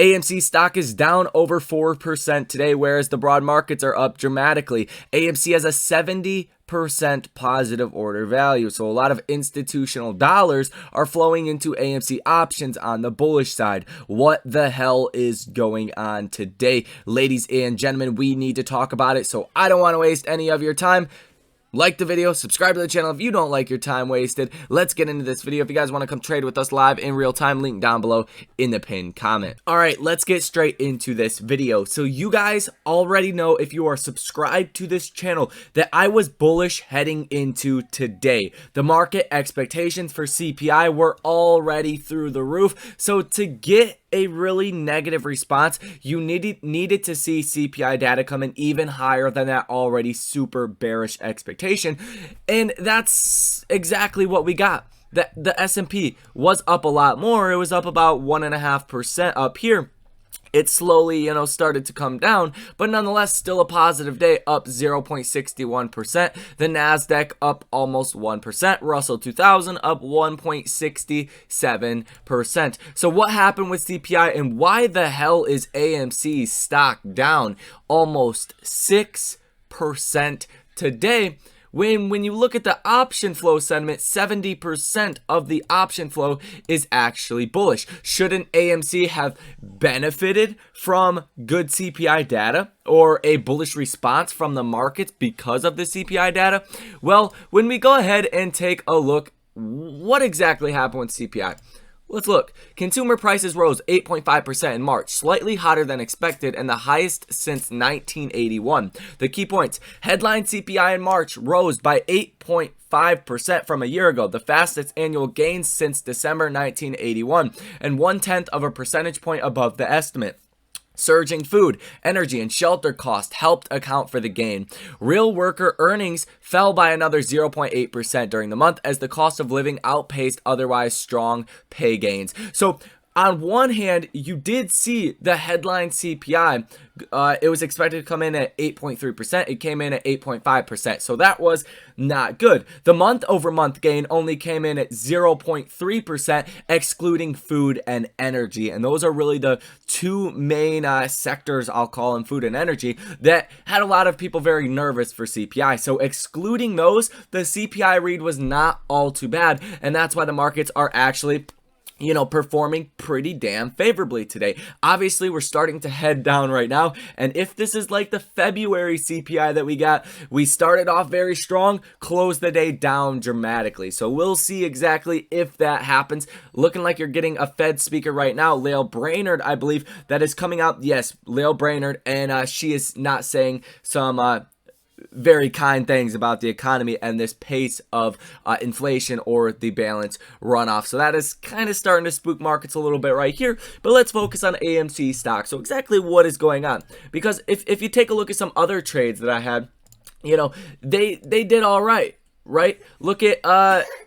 AMC stock is down over 4% today, whereas the broad markets are up dramatically. AMC has a 70% positive order value. So a lot of institutional dollars are flowing into AMC options on the bullish side. What the hell is going on today? Ladies and gentlemen, we need to talk about it. So I don't want to waste any of your time. Like the video, subscribe to the channel if you don't like your time wasted. Let's get into this video. If you guys want to come trade with us live in real time, link down below in the pinned comment. All right, let's get straight into this video. So you guys already know, if you are subscribed to this channel, that I was bullish heading into today. The market expectations for CPI were already through the roof. So to get a really negative response, you needed to see CPI data come in even higher than that already super bearish expectation, and that's exactly what we got. The S&P was up a lot more. It was up about 1.5% up here. It slowly, started to come down, but nonetheless, still a positive day, up 0.61%. The NASDAQ up almost 1%. Russell 2000 up 1.67%. So what happened with CPI, and why the hell is AMC stock down almost 6% today? When you look at the option flow sentiment, 70% of the option flow is actually bullish. Shouldn't AMC have benefited from good CPI data or a bullish response from the markets because of the CPI data? Well, when we go ahead and take a look, what exactly happened with CPI? Let's look. Consumer prices rose 8.5% in March, slightly hotter than expected and the highest since 1981. The key points: headline CPI in March rose by 8.5% from a year ago, the fastest annual gain since December 1981, and 1/10 of a percentage point above the estimate. Surging food, energy, and shelter costs helped account for the gain. Real worker earnings fell by another 0.8% during the month as the cost of living outpaced otherwise strong pay gains. So on one hand, you did see the headline CPI. It was expected to come in at 8.3%. It came in at 8.5%. So that was not good. The month-over-month gain only came in at 0.3%, excluding food and energy. And those are really the two main sectors, I'll call them, food and energy, that had a lot of people very nervous for CPI. So excluding those, the CPI read was not all too bad. And that's why the markets are actually performing pretty damn favorably today. Obviously, we're starting to head down right now, and if this is like the February CPI that we got, we started off very strong, closed the day down dramatically. So we'll see exactly if that happens. Looking like you're getting a Fed speaker right now, Lael Brainerd, I believe, that is coming out. Yes, Lael Brainerd, and she is not saying some very kind things about the economy and this pace of inflation or the balance runoff. So that is kind of starting to spook markets a little bit right here. But let's focus on AMC stock. So exactly what is going on? Because if you take a look at some other trades that I had, they did all right. Right? Look at,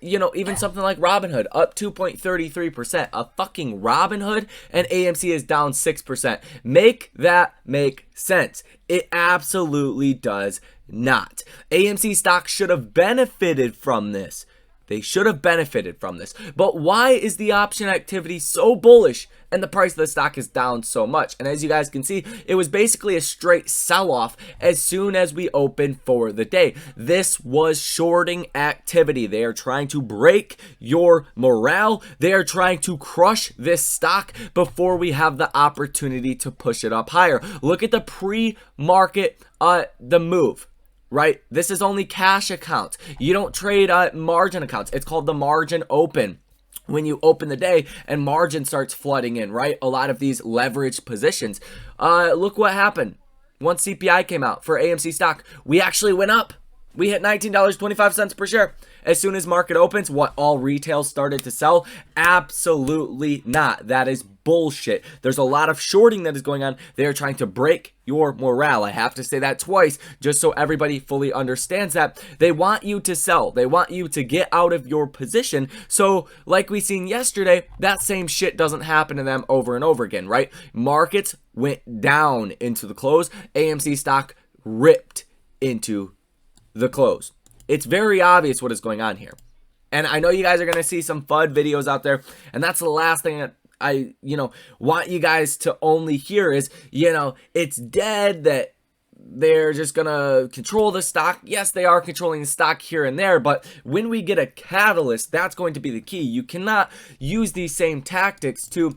even something like Robinhood, up 2.33%. A fucking Robinhood, and AMC is down 6%. Make that make sense. It absolutely does not. AMC stock should have benefited from this. They should have benefited from this. But why is the option activity so bullish and the price of the stock is down so much? And as you guys can see, it was basically a straight sell-off as soon as we opened for the day. This was shorting activity. They are trying to break your morale. They are trying to crush this stock before we have the opportunity to push it up higher. Look at the pre-market, the move. Right? This is only cash accounts. You don't trade margin accounts. It's called the margin open. When you open the day and margin starts flooding in, right? A lot of these leveraged positions. Look what happened. Once CPI came out for AMC stock, we actually went up. We hit $19.25 per share. As soon as market opens, what, all retail started to sell? Absolutely not. That is bullshit. There's a lot of shorting that is going on. They are trying to break your morale. I have to say that twice just so everybody fully understands that. They want you to sell. They want you to get out of your position. So like we seen yesterday, that same shit doesn't happen to them over and over again, right? Markets went down into the close. AMC stock ripped into the close. It's very obvious what is going on here. And I know you guys are going to see some FUD videos out there, and that's the last thing that want you guys to only hear is, it's dead, that they're just gonna control the stock. Yes, they are controlling the stock here and there, but when we get a catalyst, that's going to be the key. You cannot use these same tactics to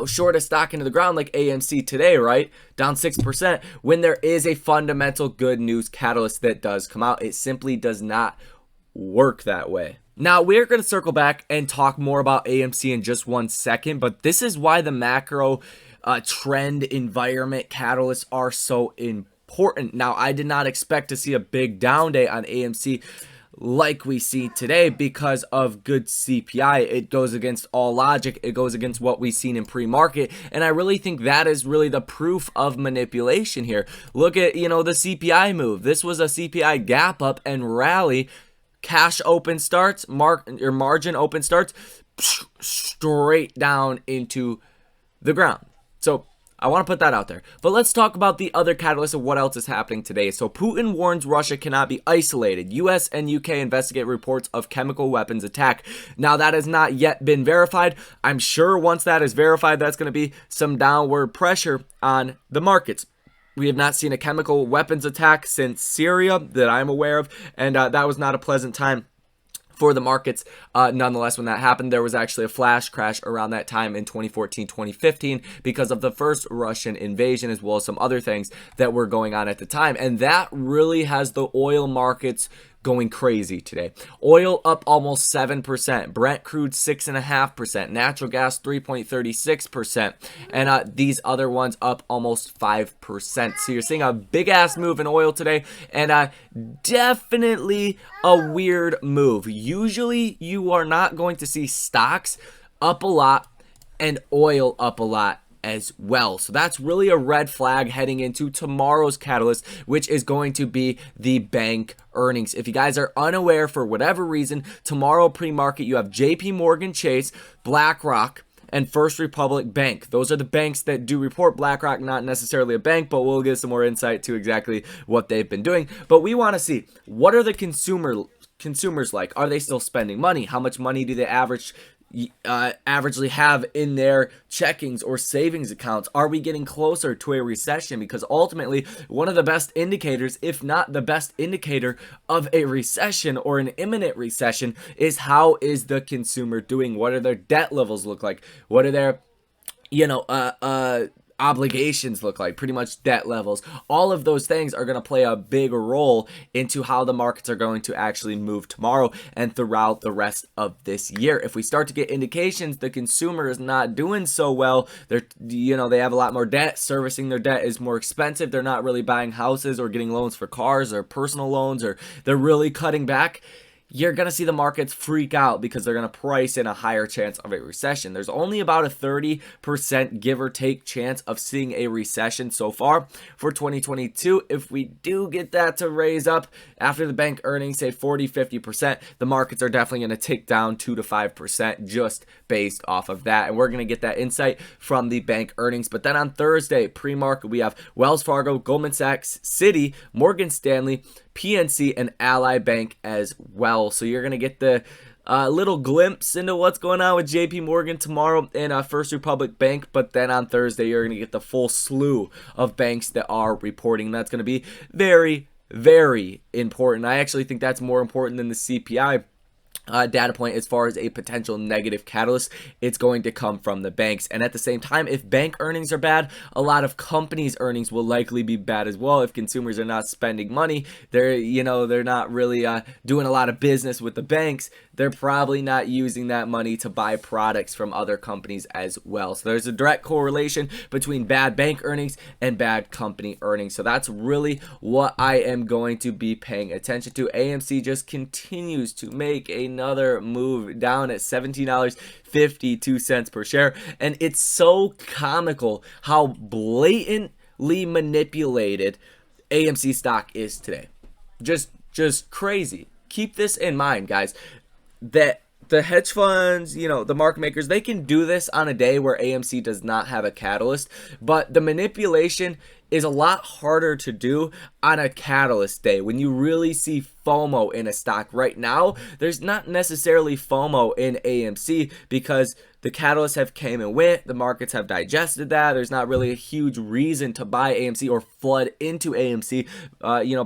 short a stock into the ground like AMC today, right? Down 6%, when there is a fundamental good news catalyst that does come out. It simply does not work that way. Now, we're going to circle back and talk more about AMC in just 1 second, but this is why the macro trend environment catalysts are so important. Now, I did not expect to see a big down day on AMC like we see today because of good CPI. It goes against all logic. It goes against what we've seen in pre-market. And I really think that is really the proof of manipulation here. Look at, the CPI move. This was a CPI gap up and rally. Cash open starts, margin open starts, straight down into the ground. So I want to put that out there. But let's talk about the other catalyst of what else is happening today. So Putin warns Russia cannot be isolated. US and UK investigate reports of chemical weapons attack. Now, that has not yet been verified. I'm sure once that is verified, that's going to be some downward pressure on the markets. We have not seen a chemical weapons attack since Syria that I'm aware of, and that was not a pleasant time for the markets. Nonetheless, when that happened, there was actually a flash crash around that time in 2014, 2015 because of the first Russian invasion, as well as some other things that were going on at the time. And that really has the oil markets going crazy today. Oil up almost 7%, Brent crude 6.5%, natural gas 3.36%, and these other ones up almost 5%. So you're seeing a big ass move in oil today, and definitely a weird move. Usually you are not going to see stocks up a lot and oil up a lot as well. So that's really a red flag heading into tomorrow's catalyst, which is going to be the bank earnings. If you guys are unaware for whatever reason, tomorrow pre-market you have JP Morgan Chase, BlackRock, and First Republic Bank. Those are the banks that do report. BlackRock, not necessarily a bank, but we'll get some more insight to exactly what they've been doing. But we want to see, what are the consumers like? Are they still spending money? How much money do they averagely have in their checkings or savings accounts? Are we getting closer to a recession? Because ultimately, one of the best indicators, if not the best indicator of a recession or an imminent recession, is how is the consumer doing? What are their debt levels look like? What are their obligations look like? Pretty much debt levels. All of those things are going to play a big role into how the markets are going to actually move tomorrow and throughout the rest of this year. If we start to get indications the consumer is not doing so well, they have a lot more debt, servicing their debt is more expensive, they're not really buying houses or getting loans for cars or personal loans, or they're really cutting back, you're going to see the markets freak out because they're going to price in a higher chance of a recession. There's only about a 30% give or take chance of seeing a recession so far for 2022. If we do get that to raise up after the bank earnings, say 40-50%, the markets are definitely going to tick down 2 to 5% just based off of that. And we're going to get that insight from the bank earnings. But then on Thursday, pre-market, we have Wells Fargo, Goldman Sachs, Citi, Morgan Stanley, PNC, and Ally Bank as well. So you're going to get the little glimpse into what's going on with JP Morgan tomorrow and First Republic Bank. But then on Thursday, you're going to get the full slew of banks that are reporting. That's going to be very, very important. I actually think that's more important than the CPI data point as far as a potential negative catalyst. It's going to come from the banks. And at the same time, if bank earnings are bad, a lot of companies' earnings will likely be bad as well. If consumers are not spending money, they're not really doing a lot of business with the banks, they're probably not using that money to buy products from other companies as well. So there's a direct correlation between bad bank earnings and bad company earnings. So that's really what I am going to be paying attention to. AMC just continues to make another move down at $17.52 per share. And it's so comical how blatantly manipulated AMC stock is today. Just crazy. Keep this in mind, guys, that the hedge funds, the market makers, they can do this on a day where AMC does not have a catalyst, but the manipulation is a lot harder to do on a catalyst day when you really see FOMO in a stock. Right now, there's not necessarily FOMO in AMC because the catalysts have came and went. The markets have digested that. There's not really a huge reason to buy AMC or flood into AMC,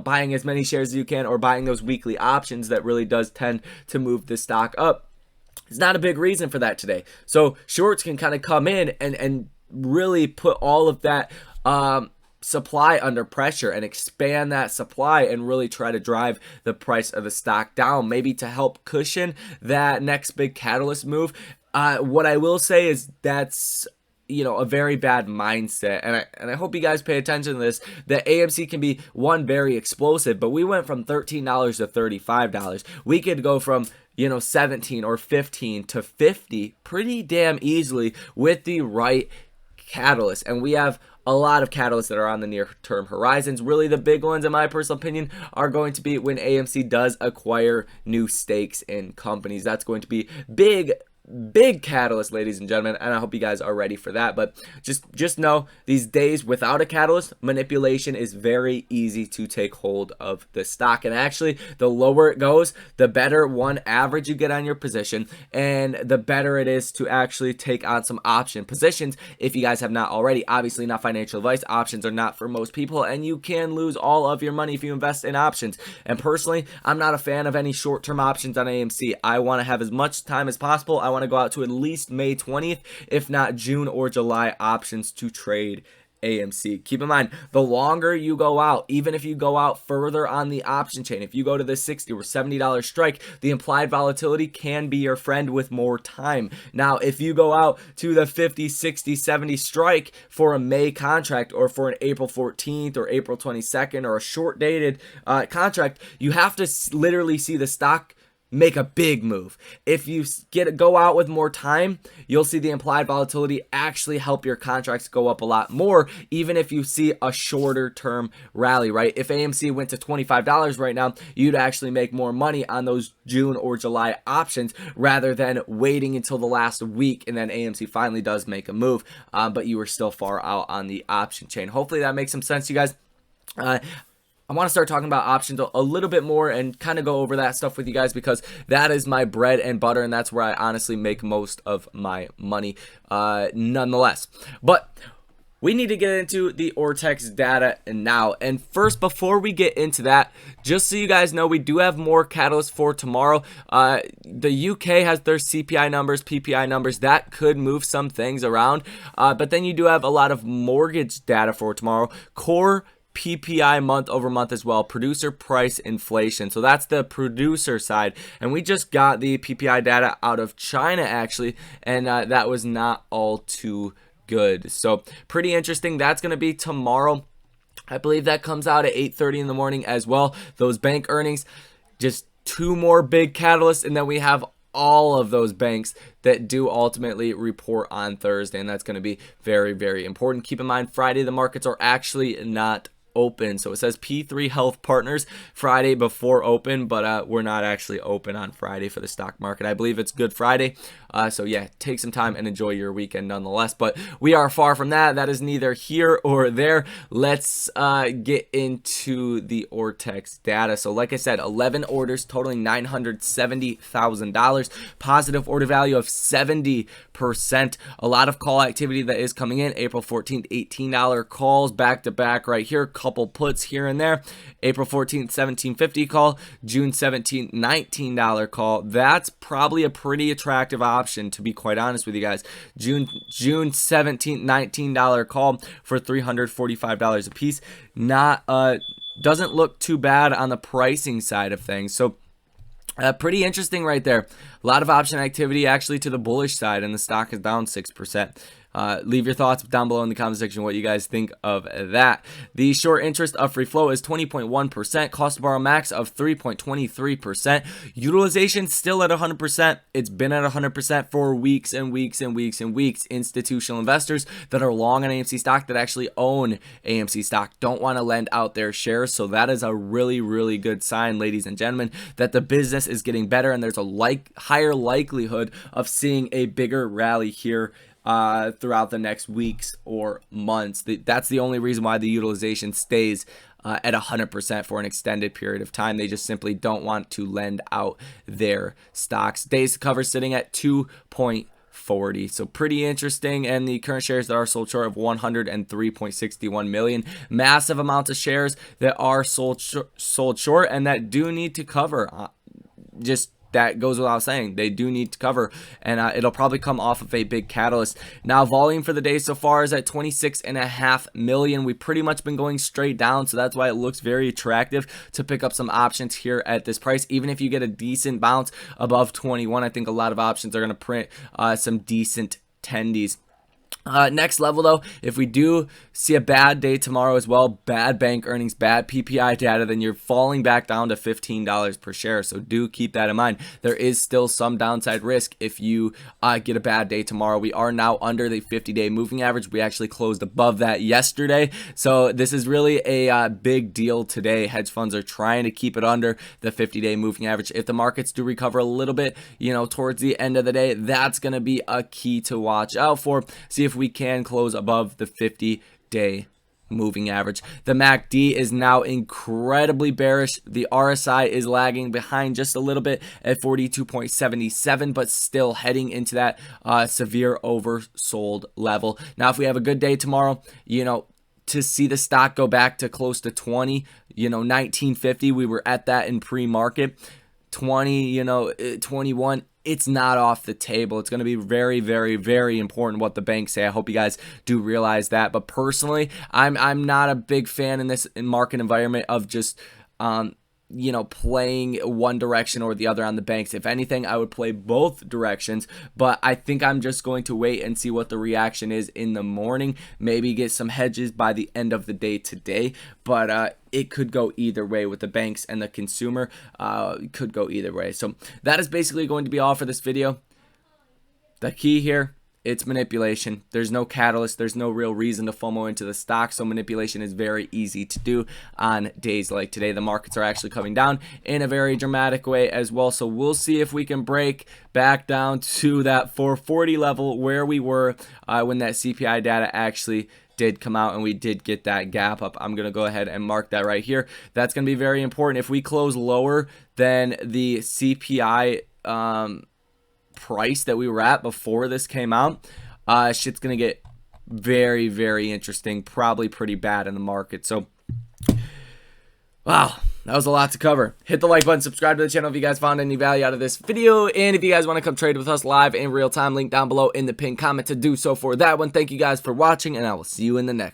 buying as many shares as you can or buying those weekly options that really does tend to move the stock up. It's not a big reason for that today. So shorts can kind of come in and really put all of that supply under pressure and expand that supply and really try to drive the price of the stock down, maybe to help cushion that next big catalyst move. What I will say is that's a very bad mindset, and I hope you guys pay attention to this, that AMC can be very explosive, but we went from $13 to $35. We could go from 17 or 15 to 50 pretty damn easily with the right catalyst, and we have a lot of catalysts that are on the near-term horizons. Really, the big ones, in my personal opinion, are going to be when AMC does acquire new stakes in companies. That's going to be big catalyst, ladies and gentlemen, and I hope you guys are ready for that. But just know, these days without a catalyst, manipulation is very easy to take hold of the stock. And actually, the lower it goes, the better one average you get on your position, and the better it is to actually take on some option positions if you guys have not already. Obviously, not financial advice. Options are not for most people, and you can lose all of your money if you invest in options. And personally, I'm not a fan of any short-term options on AMC. I want to have as much time as possible. I want to go out to at least May 20th, if not June or July options to trade AMC. Keep in mind, the longer you go out, even if you go out further on the option chain, if you go to the $60 or $70 strike, the implied volatility can be your friend with more time. Now, if you go out to the 50, 60, 70 strike for a May contract or for an April 14th or April 22nd or a short dated contract, you have to literally see the stock make a big move. If you go out with more time, you'll see the implied volatility actually help your contracts go up a lot more, even if you see a shorter term rally, right? If AMC went to $25 right now, you'd actually make more money on those June or July options rather than waiting until the last week and then AMC finally does make a move, but you were still far out on the option chain. Hopefully that makes some sense to you guys. I want to start talking about options a little bit more and kind of go over that stuff with you guys because that is my bread and butter, and that's where I honestly make most of my money nonetheless. But we need to get into the Ortex data now. And first, before we get into that, just so you guys know, we do have more catalysts for tomorrow. The UK has their CPI numbers, PPI numbers. That could move some things around. But then you do have a lot of mortgage data for tomorrow. Core PPI month over month as well, producer price inflation. So that's the producer side, and we just got the PPI data out of China actually, and that was not all too good. So pretty interesting. That's going to be tomorrow. I believe that comes out at 8:30 in the morning as well. Those bank earnings, just two more big catalysts, and then we have all of those banks that do ultimately report on Thursday, and that's going to be very, very important. Keep in mind, Friday the markets are actually not open. So it says P3 Health Partners Friday before open, but we're not actually open on Friday for the stock market. I believe it's Good Friday. So yeah, take some time and enjoy your weekend nonetheless. But we are far from that. That is neither here or there. Let's get into the Ortex data. So like I said, 11 orders totaling $970,000. Positive order value of 70%. A lot of call activity that is coming in. April 14th, $18 calls back to back right here. Couple puts here and there. April 14th, $17.50 call. June 17th, $19 call. That's probably a pretty attractive option, to be quite honest with you guys. June 17th, $19 call for $345 a piece. Not doesn't look too bad on the pricing side of things. So pretty interesting right there. A lot of option activity actually to the bullish side, and the stock is down 6%. Leave your thoughts down below in the comment section what you guys think of that. The short interest of free flow is 20.1%. Cost to borrow max of 3.23%. Utilization still at 100%. It's been at 100% for weeks and weeks and weeks and weeks. Institutional investors that are long on AMC stock, that actually own AMC stock, don't want to lend out their shares. So that is a really, really good sign, ladies and gentlemen, that the business is getting better and there's a higher likelihood of seeing a bigger rally here throughout the next weeks or months. That's the only reason why the utilization stays at 100% for an extended period of time. They just simply don't want to lend out their stocks. Days to cover sitting at 2.40, so pretty interesting. And the current shares that are sold short of 103.61 million. Massive amounts of shares that are sold short and that do need to cover. Just that goes without saying. They do need to cover, and it'll probably come off of a big catalyst. Now, volume for the day so far is at 26.5 million. We've pretty much been going straight down, so that's why it looks very attractive to pick up some options here at this price. Even if you get a decent bounce above 21, I think a lot of options are going to print some decent tendies. Next level though, if we do see a bad day tomorrow as well, bad bank earnings, bad PPI data, then you're falling back down to $15 per share. So do keep that in mind. There is still some downside risk if you get a bad day tomorrow. We are now under the 50-day moving average. We actually closed above that yesterday. So this is really a big deal today. Hedge funds are trying to keep it under the 50-day moving average. If the markets do recover a little bit, towards the end of the day, that's going to be a key to watch out for. See if we can close above the 50-day moving average. The MACD is now incredibly bearish. The RSI is lagging behind just a little bit at 42.77, but still heading into that severe oversold level. Now, if we have a good day tomorrow, to see the stock go back to close to 20, 1950, we were at that in pre-market. 20, 21, it's not off the table. It's going to be very, very, very important what the banks say. I hope you guys do realize that. But personally, I'm not a big fan in this market environment of just playing one direction or the other on the banks. If anything, I would play both directions, but I think I'm just going to wait and see what the reaction is in the morning. Maybe get some hedges by the end of the day today, but it could go either way with the banks and the consumer. Could go either way. So that is basically going to be all for this video. The key here, it's manipulation. There's no catalyst. There's no real reason to FOMO into the stock. So manipulation is very easy to do on days like today. The markets are actually coming down in a very dramatic way as well. So we'll see if we can break back down to that 440 level where we were when that CPI data actually did come out and we did get that gap up. I'm going to go ahead and mark that right here. That's going to be very important. If we close lower than the CPI price that we were at before this came out, shit's gonna get very, very interesting, probably pretty bad in the market. So wow, that was a lot to cover. Hit the like button, subscribe to the channel if you guys found any value out of this video, and if you guys want to come trade with us live in real time, link down below in the pinned comment to do so for that one. Thank you guys for watching, and I will see you in the next